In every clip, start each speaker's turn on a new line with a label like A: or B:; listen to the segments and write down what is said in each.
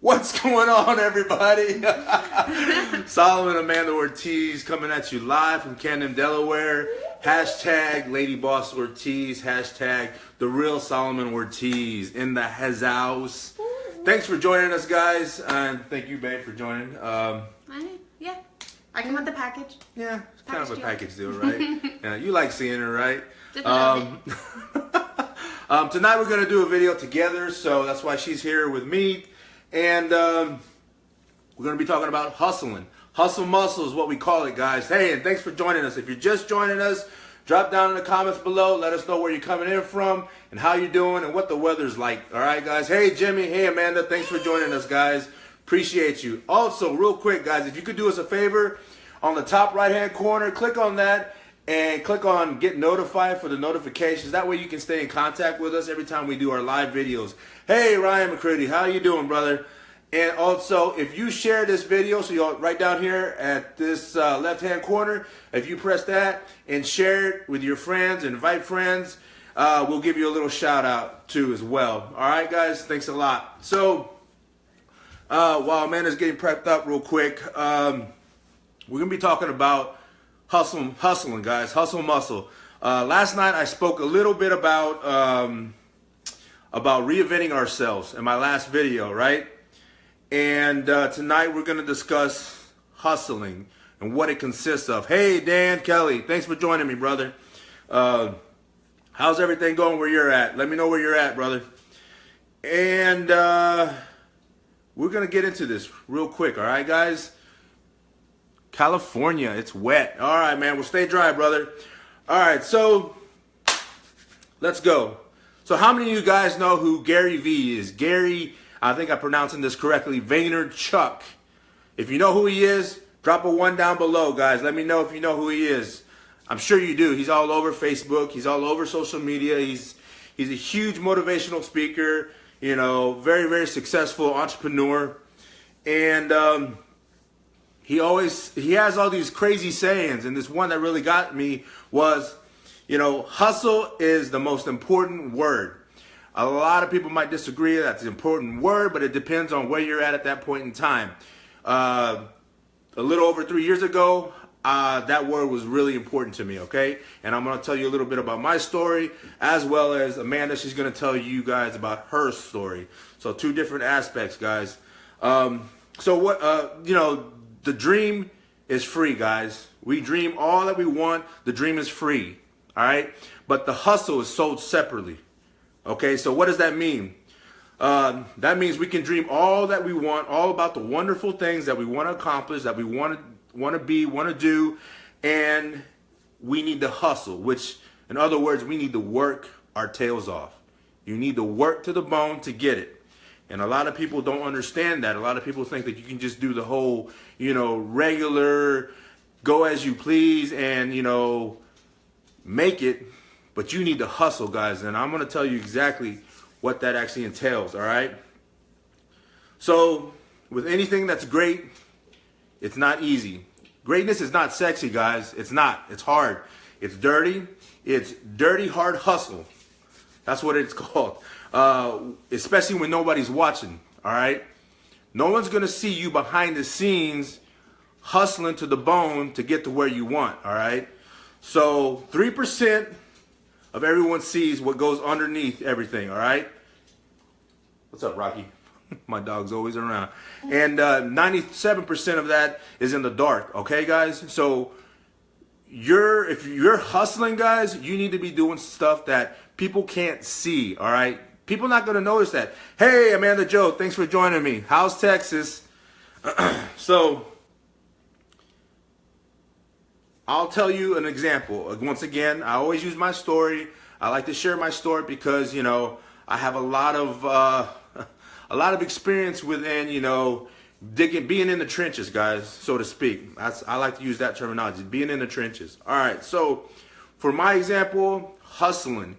A: What's going on, everybody? Solomon Amanda Ortiz coming at you live from Camden, Delaware. Hashtag Lady Boss Ortiz. Hashtag The Real Solomon Ortiz in the house. Thanks for joining us, guys. And thank you, babe, for joining.
B: Yeah. I come with the package.
A: Yeah, it's kind of a package deal, right? Yeah, you like seeing her, right? Tonight we're going to do a video together, so that's why she's here with me. And we're going to be talking about hustling. Hustle muscle is what we call it, guys. Hey, and thanks for joining us. If you're just joining us, drop down in the comments below. Let us know where you're coming in from and how you're doing and what the weather's like. All right, guys. Hey, Jimmy. Hey, Amanda. Thanks for joining us, guys. Appreciate you. Also, real quick, guys, if you could do us a favor, on the top right-hand corner, click on that and click on get notified for the notifications. That way you can stay in contact with us every time we do our live videos. Hey, Ryan McCready, how you doing, brother? And also, if you share this video, so you're right down here at this left-hand corner, if you press that and share it with your friends, invite friends, we'll give you a little shout-out too as well. All right, guys? Thanks a lot. So, while Amanda's getting prepped up real quick, we're going to be talking about hustling, guys. Hustle muscle. Last night I spoke a little bit about reinventing ourselves in my last video, right? And tonight we're going to discuss hustling and what it consists of. Hey, Dan Kelly, thanks for joining me, brother. How's everything going where you're at? Let me know where you're at, brother. And we're going to get into this real quick, all right, guys? California, it's wet. All right, man, we'll stay dry, brother. All right, so let's go. So how many of you guys know who Gary V is? Gary, I think I'm pronouncing this correctly, Vaynerchuk. If you know who he is, drop a 1 down below, guys. Let me know if you know who he is. I'm sure you do. He's all over Facebook. He's all over social media. He's a huge motivational speaker, you know, very, very successful entrepreneur. And he has all these crazy sayings, and this one that really got me was, you know, hustle is the most important word. A lot of people might disagree that's an important word, but it depends on where you're at that point in time. A little over 3 years ago, that word was really important to me, okay? And I'm going to tell you a little bit about my story, as well as Amanda, she's going to tell you guys about her story. So 2 different aspects, guys. So what, you know, the dream is free, guys. We dream all that we want. The dream is free, all right? But the hustle is sold separately, okay? So what does that mean? That means we can dream all that we want, all about the wonderful things that we want to accomplish, that we want to be, want to do, and we need to hustle, which, in other words, we need to work our tails off. You need to work to the bone to get it. And a lot of people don't understand that. A lot of people think that you can just do the whole, you know, regular, go as you please and, you know, make it. But you need to hustle, guys. And I'm going to tell you exactly what that actually entails, all right? So, with anything that's great, it's not easy. Greatness is not sexy, guys. It's not. It's hard. It's dirty. It's dirty, hard hustle. That's what it's called. Especially when nobody's watching, all right? No one's going to see you behind the scenes hustling to the bone to get to where you want, all right? So 3% of everyone sees what goes underneath everything, all right? What's up, Rocky? My dog's always around. And 97% of that is in the dark, okay, guys? So if you're hustling, guys, you need to be doing stuff that people can't see, all right? People not going to notice that. Hey, Amanda Joe, thanks for joining me. How's Texas? So, I'll tell you an example. Once again, I always use my story. I like to share my story because, you know, I have a lot of experience within, you know, being in the trenches, guys, so to speak. I like to use that terminology, being in the trenches. All right, so for my example, hustling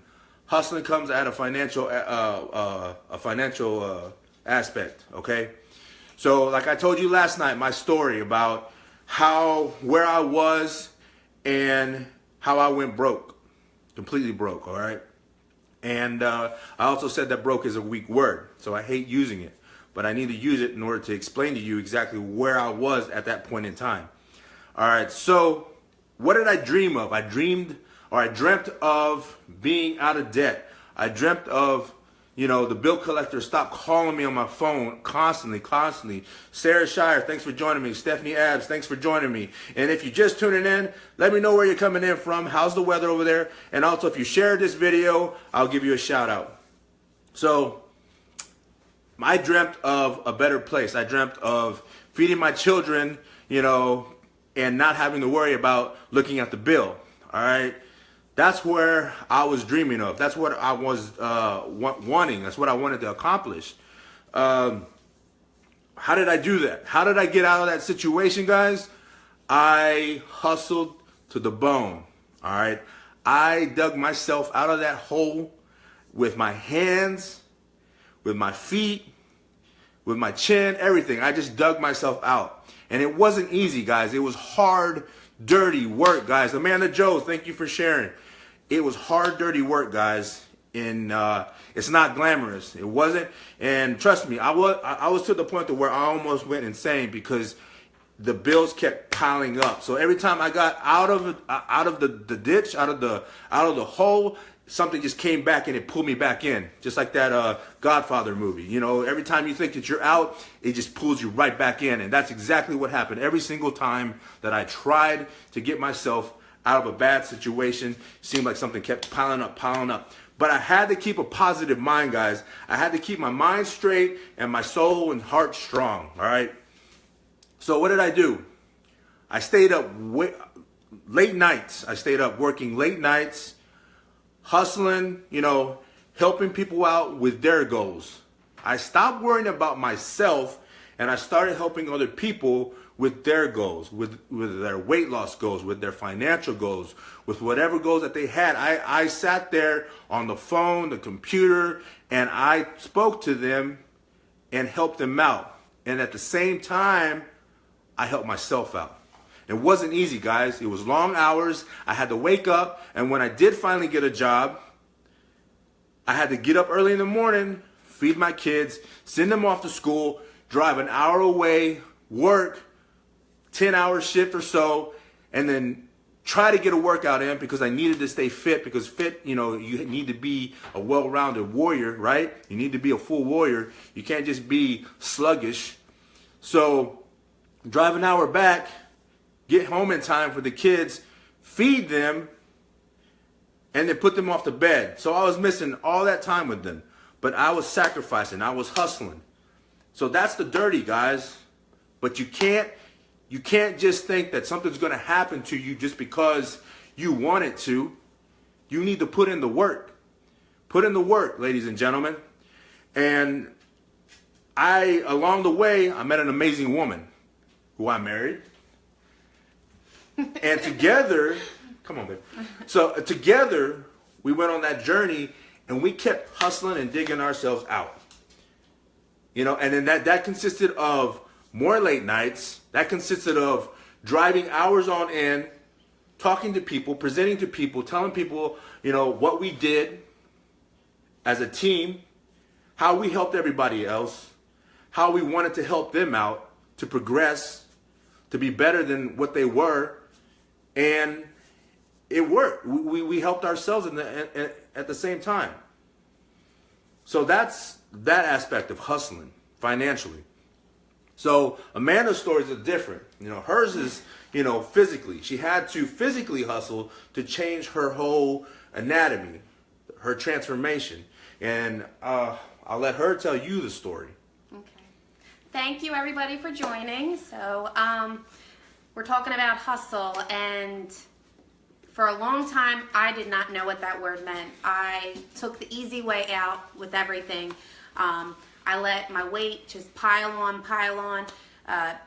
A: comes at a financial aspect, okay? So like I told you last night, my story about where I was and how I went broke, completely broke, all right? And I also said that broke is a weak word, so I hate using it. but I need to use it in order to explain to you exactly where I was at that point in time. All right, so what did I dream of? I dreamt of being out of debt. I dreamt of, the bill collector stopped calling me on my phone constantly. Sarah Shire, thanks for joining me. Stephanie Abbs, thanks for joining me. And if you're just tuning in, let me know where you're coming in from. How's the weather over there? And also, if you share this video, I'll give you a shout out. So, I dreamt of a better place. I dreamt of feeding my children, and not having to worry about looking at the bill. All right. That's where I was dreaming of. That's what I was wanting. That's what I wanted to accomplish. How did I do that? How did I get out of that situation, guys? I hustled to the bone. All right. I dug myself out of that hole with my hands, with my feet, with my chin, everything. I just dug myself out. And it wasn't easy, guys. It was hard, dirty work, guys. Amanda Joe, thank you for sharing. It was hard, dirty work, guys. And it's not glamorous. It wasn't. And trust me, I was to the point to where I almost went insane because the bills kept piling up. So every time I got out of the ditch, out of the hole, something just came back and it pulled me back in, just like that Godfather movie. Every time you think that you're out, it just pulls you right back in. And that's exactly what happened every single time that I tried to get myself out of a bad situation. Seemed like something kept piling up. But I had to keep a positive mind, guys. I had to keep my mind straight and my soul and heart strong, all right? So what did I do? I stayed up late nights. I stayed up working late nights, hustling, helping people out with their goals. I stopped worrying about myself and I started helping other people with their goals, with their weight loss goals, with their financial goals, with whatever goals that they had. I sat there on the phone, the computer, and I spoke to them and helped them out. And at the same time, I helped myself out. It wasn't easy, guys. It was long hours. I had to wake up, and when I did finally get a job, I had to get up early in the morning, feed my kids, send them off to school, drive an hour away, work, 10-hour shift or so, and then try to get a workout in because I needed to stay fit, because fit, you need to be a well-rounded warrior, right? You need to be a full warrior. You can't just be sluggish. So drive an hour back, get home in time for the kids, feed them, and then put them off to bed. So I was missing all that time with them, but I was sacrificing. I was hustling. So that's the dirty, guys. But you can't just think that something's going to happen to you just because you want it to. You need to put in the work. Put in the work, ladies and gentlemen. And along the way, I met an amazing woman who I married. And together, come on, babe. So together, we went on that journey and we kept hustling and digging ourselves out. And then that consisted of more late nights. That consisted of driving hours on end, talking to people, presenting to people, telling people, what we did as a team, how we helped everybody else, how we wanted to help them out to progress, to be better than what they were. And it worked. We helped ourselves at the same time. So that's that aspect of hustling financially. So Amanda's stories are different. Hers is, physically. She had to physically hustle to change her whole anatomy, her transformation. And I'll let her tell you the story.
B: Okay. Thank you, everybody, for joining. So we're talking about hustle, and for a long time, I did not know what that word meant. I took the easy way out with everything. I let my weight just pile on,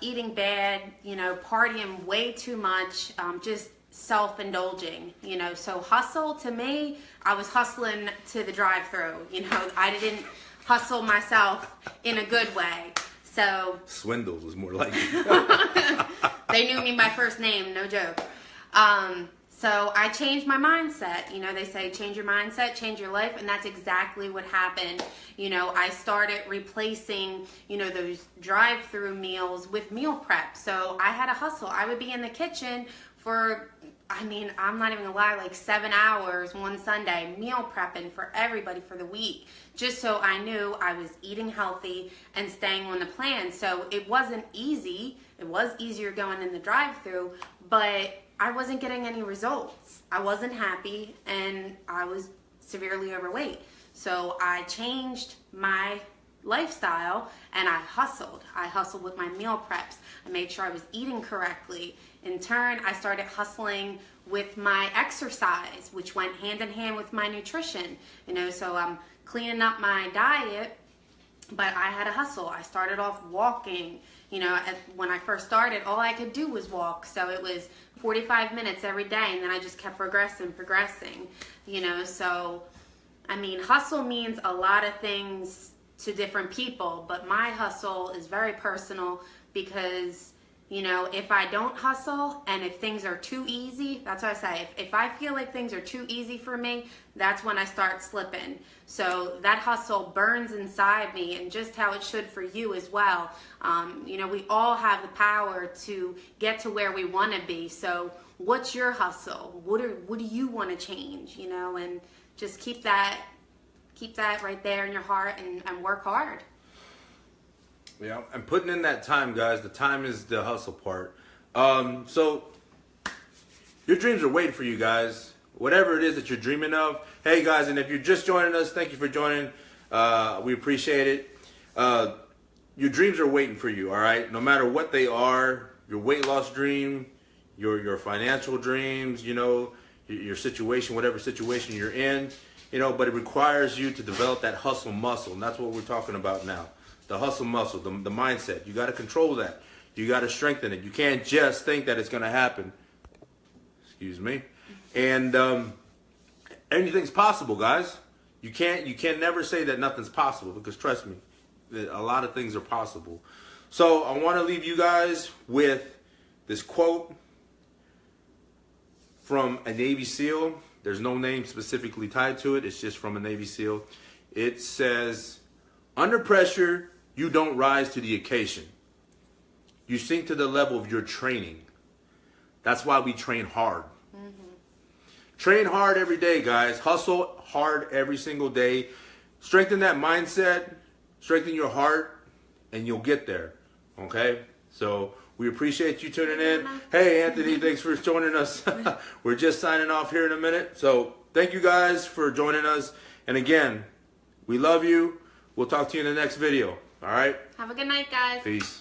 B: eating bad, partying way too much, just self-indulging, So hustle, to me, I was hustling to the drive-thru. I didn't hustle myself in a good way. So
A: Swindle was more like it.
B: They knew me by first name, no joke. So I changed my mindset. You know, they say change your mindset, change your life, and that's exactly what happened. You know, I started replacing, you know, those drive-through meals with meal prep. So I had a hustle. I would be in the kitchen for, I mean, I'm not even gonna lie, like 7 hours one Sunday, meal prepping for everybody for the week, just so I knew I was eating healthy and staying on the plan. So it wasn't easy. It was easier going in the drive-through, but I wasn't getting any results. I wasn't happy, and I was severely overweight. So I changed my lifestyle and I hustled. I hustled with my meal preps. I made sure I was eating correctly. In turn, I started hustling with my exercise, which went hand in hand with my nutrition. You know, so I'm cleaning up my diet, but I had a hustle. I started off walking. You know, when I first started, all I could do was walk. So it was 45 minutes every day, and then I just kept progressing, you know. So, I mean, hustle means a lot of things to different people, but my hustle is very personal because, you know, if I don't hustle and if things are too easy, that's what I say. If I feel like things are too easy for me, that's when I start slipping. So that hustle burns inside me, and just how it should for you as well. You know, we all have the power to get to where we want to be. So what's your hustle? What do you want to change? You know, and just keep that right there in your heart, and work hard.
A: Yeah, and putting in that time, guys. The time is the hustle part. So your dreams are waiting for you, guys. Whatever it is that you're dreaming of. Hey, guys, and if you're just joining us, thank you for joining. We appreciate it. Your dreams are waiting for you, all right? No matter what they are, your weight loss dream, your financial dreams, you know, your situation, whatever situation you're in, you know, but it requires you to develop that hustle muscle, and that's what we're talking about now. The hustle muscle, the mindset. You got to control that. You got to strengthen it. You can't just think that it's going to happen. Excuse me. And anything's possible, guys. You can never say that nothing's possible, because trust me, a lot of things are possible. So I want to leave you guys with this quote from a Navy SEAL. There's no name specifically tied to it. It's just from a Navy SEAL. It says, under pressure, you don't rise to the occasion. You sink to the level of your training. That's why we train hard. Train hard every day, guys. Hustle hard every single day. Strengthen that mindset. Strengthen your heart, and you'll get there. Okay? So we appreciate you tuning in. Hey, Anthony, thanks for joining us. We're just signing off here in a minute. So thank you guys for joining us. And again, we love you. We'll talk to you in the next video. All right?
B: Have a good night, guys.
A: Peace.